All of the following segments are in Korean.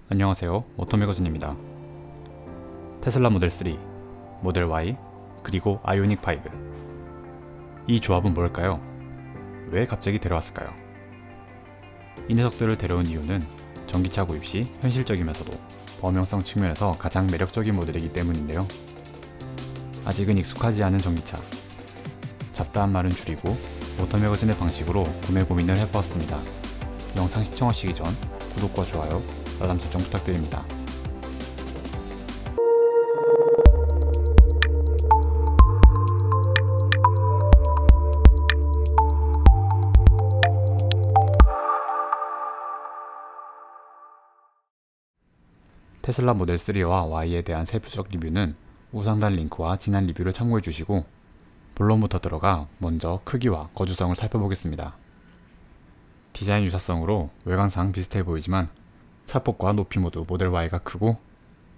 안녕하세요, 오토매거진입니다. 테슬라 모델 3, 모델 Y, 그리고 아이오닉 5. 이 조합은 뭘까요? 왜 갑자기 데려왔을까요? 이 녀석들을 데려온 이유는 전기차 구입 시 현실적이면서도 범용성 측면에서 가장 매력적인 모델이기 때문인데요. 아직은 익숙하지 않은 전기차, 잡다한 말은 줄이고 오토매거진의 방식으로 구매 고민을 해보았습니다. 영상 시청하시기 전 구독과 좋아요, 알람 설정 부탁드립니다. 테슬라 모델 3와 Y에 대한 세부적 리뷰는 우상단 링크와 지난 리뷰를 참고해 주시고, 본론부터 들어가 먼저 크기와 거주성을 살펴보겠습니다. 디자인 유사성으로 외관상 비슷해 보이지만 차폭과 높이 모두 모델 Y가 크고,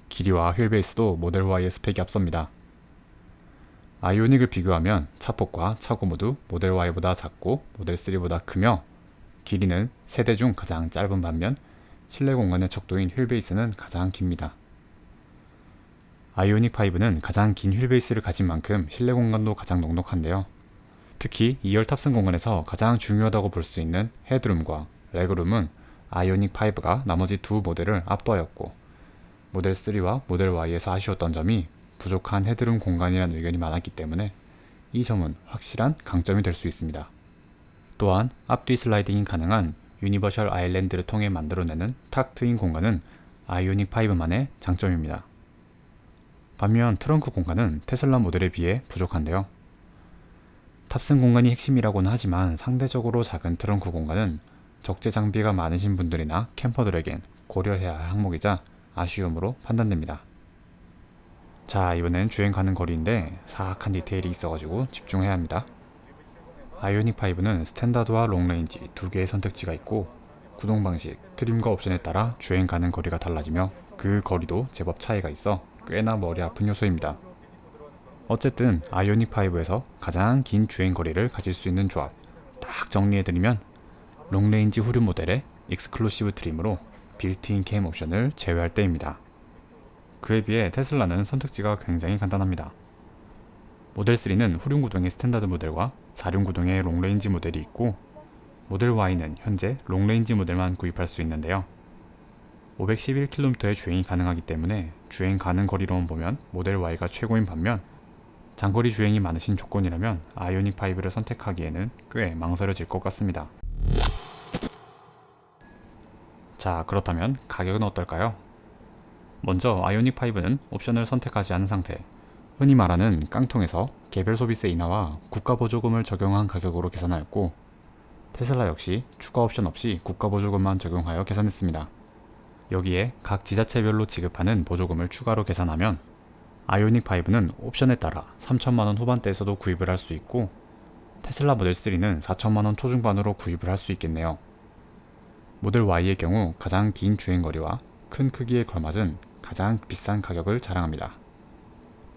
길이와 휠베이스도 모델 Y의 스펙이 앞섭니다. 아이오닉을 비교하면 차폭과 차고 모두 모델 Y보다 작고 모델 3보다 크며, 길이는 세대 중 가장 짧은 반면 실내 공간의 척도인 휠베이스는 가장 깁니다. 아이오닉 5는 가장 긴 휠베이스를 가진 만큼 실내 공간도 가장 넉넉한데요. 특히 2열 탑승 공간에서 가장 중요하다고 볼 수 있는 헤드룸과 레그룸은 아이오닉 5가 나머지 두 모델을 압도하였고, 모델 3와 모델 Y에서 아쉬웠던 점이 부족한 헤드룸 공간이라는 의견이 많았기 때문에 이 점은 확실한 강점이 될 수 있습니다. 또한 앞뒤 슬라이딩이 가능한 유니버셜 아일랜드를 통해 만들어내는 탁 트인 공간은 아이오닉 5만의 장점입니다. 반면 트렁크 공간은 테슬라 모델에 비해 부족한데요. 탑승 공간이 핵심이라고는 하지만 상대적으로 작은 트렁크 공간은 적재 장비가 많으신 분들이나 캠퍼들에겐 고려해야 할 항목이자 아쉬움으로 판단됩니다. 자, 이번엔 주행 가는 거리인데 사악한 디테일이 있어가지고 집중해야 합니다. 아이오닉 5는 스탠다드와 롱레인지 두 개의 선택지가 있고, 구동 방식, 트림과 옵션에 따라 주행 가는 거리가 달라지며 그 거리도 제법 차이가 있어 꽤나 머리 아픈 요소입니다. 어쨌든 아이오닉 5에서 가장 긴 주행 거리를 가질 수 있는 조합, 딱 정리해드리면 롱레인지 후륜 모델의 익스클루시브 트림으로 빌트인 캠 옵션을 제외할 때입니다. 그에 비해 테슬라는 선택지가 굉장히 간단합니다. 모델 3는 후륜 구동의 스탠다드 모델과 4륜 구동의 롱레인지 모델이 있고, 모델 Y는 현재 롱레인지 모델만 구입할 수 있는데요. 511km의 주행이 가능하기 때문에 주행 가는 거리로만 보면 모델 Y가 최고인 반면, 장거리 주행이 많으신 조건이라면 아이오닉 5를 선택하기에는 꽤 망설여질 것 같습니다. 자, 그렇다면 가격은 어떨까요? 먼저 아이오닉 5는 옵션을 선택하지 않은 상태, 흔히 말하는 깡통에서 개별 소비세 인하와 국가 보조금을 적용한 가격으로 계산하였고, 테슬라 역시 추가 옵션 없이 국가 보조금만 적용하여 계산했습니다. 여기에 각 지자체별로 지급하는 보조금을 추가로 계산하면 아이오닉 5는 옵션에 따라 3천만원 후반대에서도 구입을 할 수 있고, 테슬라 모델 3는 4천만원 초중반으로 구입을 할 수 있겠네요. 모델 Y의 경우 가장 긴 주행거리와 큰 크기에 걸맞은 가장 비싼 가격을 자랑합니다.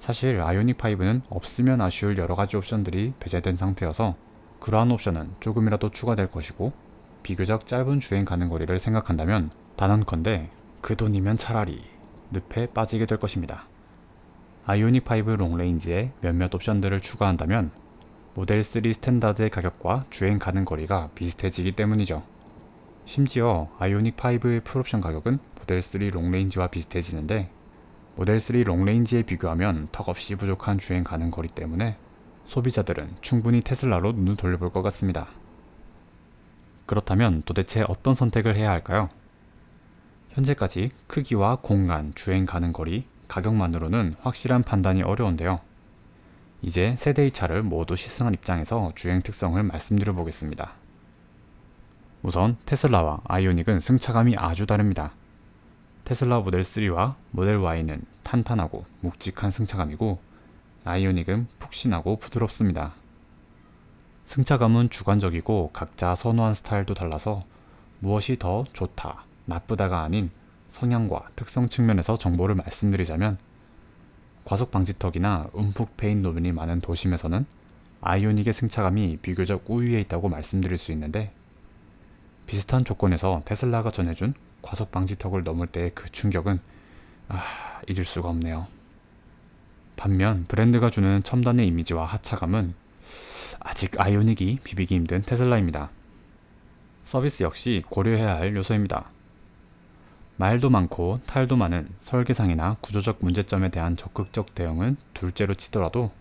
사실 아이오닉 5는 없으면 아쉬울 여러가지 옵션들이 배제된 상태여서 그러한 옵션은 조금이라도 추가될 것이고, 비교적 짧은 주행 가는 거리를 생각한다면 단언컨대 그 돈이면 차라리 늪에 빠지게 될 것입니다. 아이오닉 5 롱레인지에 몇몇 옵션들을 추가한다면 모델 3 스탠다드의 가격과 주행 가는 거리가 비슷해지기 때문이죠. 심지어 아이오닉 5의 풀옵션 가격은 모델 3 롱레인지와 비슷해지는데, 모델 3 롱레인지에 비교하면 턱없이 부족한 주행 가는 거리 때문에 소비자들은 충분히 테슬라로 눈을 돌려볼 것 같습니다. 그렇다면 도대체 어떤 선택을 해야 할까요? 현재까지 크기와 공간, 주행 가는 거리, 가격만으로는 확실한 판단이 어려운데요. 이제 세대의 차를 모두 시승한 입장에서 주행 특성을 말씀드려 보겠습니다. 우선 테슬라와 아이오닉은 승차감이 아주 다릅니다. 테슬라 모델 3와 모델 Y는 탄탄하고 묵직한 승차감이고, 아이오닉은 푹신하고 부드럽습니다. 승차감은 주관적이고 각자 선호한 스타일도 달라서 무엇이 더 좋다, 나쁘다가 아닌 성향과 특성 측면에서 정보를 말씀드리자면, 과속 방지턱이나 움푹 패인 노면이 많은 도심에서는 아이오닉의 승차감이 비교적 우위에 있다고 말씀드릴 수 있는데, 비슷한 조건에서 테슬라가 전해준 과속 방지턱을 넘을 때의 그 충격은 잊을 수가 없네요. 반면 브랜드가 주는 첨단의 이미지와 하차감은 아직 아이오닉이 비비기 힘든 테슬라입니다. 서비스 역시 고려해야 할 요소입니다. 말도 많고 탈도 많은 설계상이나 구조적 문제점에 대한 적극적 대응은 둘째로 치더라도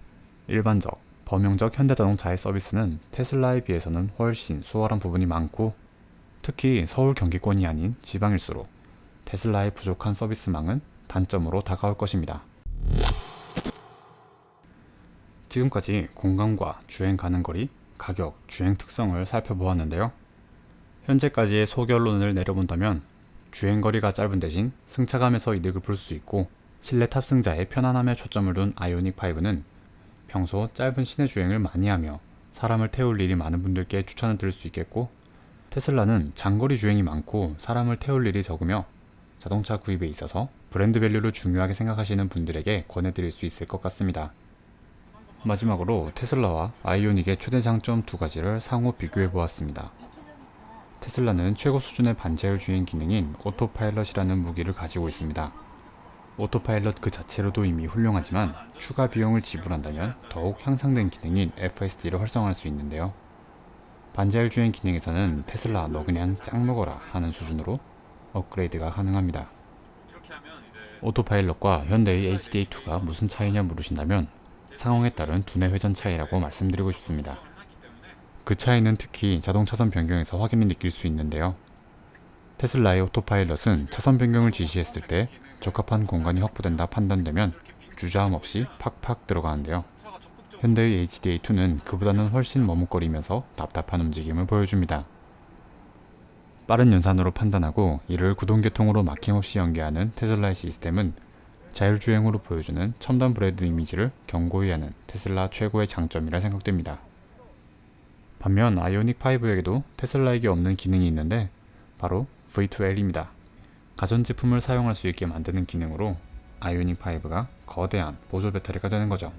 일반적, 범용적 현대자동차의 서비스는 테슬라에 비해서는 훨씬 수월한 부분이 많고, 특히 서울 경기권이 아닌 지방일수록 테슬라의 부족한 서비스망은 단점으로 다가올 것입니다. 지금까지 공간과 주행 가능 거리, 가격, 주행 특성을 살펴보았는데요. 현재까지의 소결론을 내려본다면 주행거리가 짧은 대신 승차감에서 이득을 볼 수 있고, 실내 탑승자의 편안함에 초점을 둔 아이오닉5는 평소 짧은 시내 주행을 많이 하며 사람을 태울 일이 많은 분들께 추천을 드릴 수 있겠고, 테슬라는 장거리 주행이 많고 사람을 태울 일이 적으며 자동차 구입에 있어서 브랜드 밸류를 중요하게 생각하시는 분들에게 권해드릴 수 있을 것 같습니다. 마지막으로 테슬라와 아이오닉의 최대 장점 두 가지를 상호 비교해 보았습니다. 테슬라는 최고 수준의 반자율 주행 기능인 오토파일럿이라는 무기를 가지고 있습니다. 오토파일럿 그 자체로도 이미 훌륭하지만 추가 비용을 지불한다면 더욱 향상된 기능인 FSD를 활성화할 수 있는데요. 반자율 주행 기능에서는 테슬라 너 그냥 짱 먹어라 하는 수준으로 업그레이드가 가능합니다. 오토파일럿과 현대의 HDA2가 무슨 차이냐 물으신다면 상황에 따른 두뇌 회전 차이라고 말씀드리고 싶습니다. 그 차이는 특히 자동 차선 변경에서 확연히 느낄 수 있는데요. 테슬라의 오토파일럿은 차선 변경을 지시했을 때 적합한 공간이 확보된다 판단되면 주저함 없이 팍팍 들어가는데요. 현대의 HDA2는 그보다는 훨씬 머뭇거리면서 답답한 움직임을 보여줍니다. 빠른 연산으로 판단하고 이를 구동계통으로 막힘없이 연계하는 테슬라의 시스템은 자율주행으로 보여주는 첨단 브랜드 이미지를 견고히 하는 테슬라 최고의 장점이라 생각됩니다. 반면 아이오닉5에게도 테슬라에게 없는 기능이 있는데 바로 V2L입니다. 가전제품을 사용할 수 있게 만드는 기능으로 아이오닉5가 거대한 보조 배터리가 되는 거죠.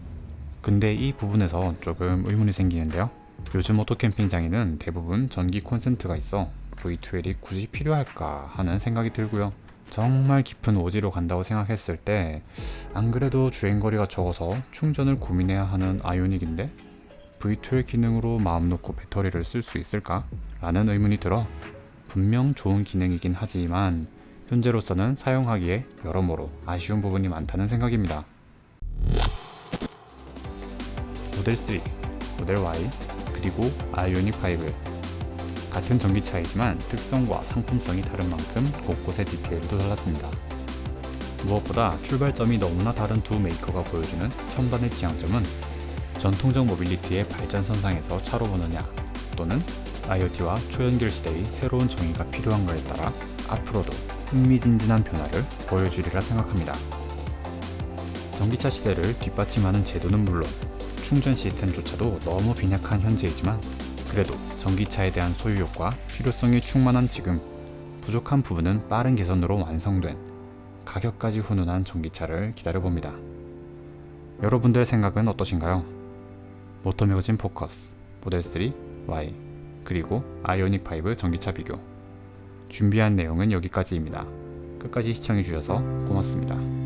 근데 이 부분에서 조금 의문이 생기는데요. 요즘 오토캠핑장에는 대부분 전기 콘센트가 있어 V2L이 굳이 필요할까 하는 생각이 들고요. 정말 깊은 오지로 간다고 생각했을 때 안 그래도 주행거리가 적어서 충전을 고민해야 하는 아이오닉인데 V2L 기능으로 마음 놓고 배터리를 쓸 수 있을까? 라는 의문이 들어 분명 좋은 기능이긴 하지만 현재로서는 사용하기에 여러모로 아쉬운 부분이 많다는 생각입니다. 모델 3, 모델 Y, 그리고 아이오닉5 같은 전기차이지만 특성과 상품성이 다른 만큼 곳곳의 디테일도 달랐습니다. 무엇보다 출발점이 너무나 다른 두 메이커가 보여주는 첨단의 지향점은 전통적 모빌리티의 발전선상에서 차로 보느냐 또는 IoT와 초연결 시대의 새로운 정의가 필요한가에 따라 앞으로도 흥미진진한 변화를 보여주리라 생각합니다. 전기차 시대를 뒷받침하는 제도는 물론 충전 시스템조차도 너무 빈약한 현재이지만 그래도 전기차에 대한 소유욕과 필요성이 충만한 지금 부족한 부분은 빠른 개선으로 완성된 가격까지 훈훈한 전기차를 기다려봅니다. 여러분들의 생각은 어떠신가요? 모터매거진 포커스, 모델 3, Y, 그리고 아이오닉5 전기차 비교 준비한 내용은 여기까지입니다. 끝까지 시청해주셔서 고맙습니다.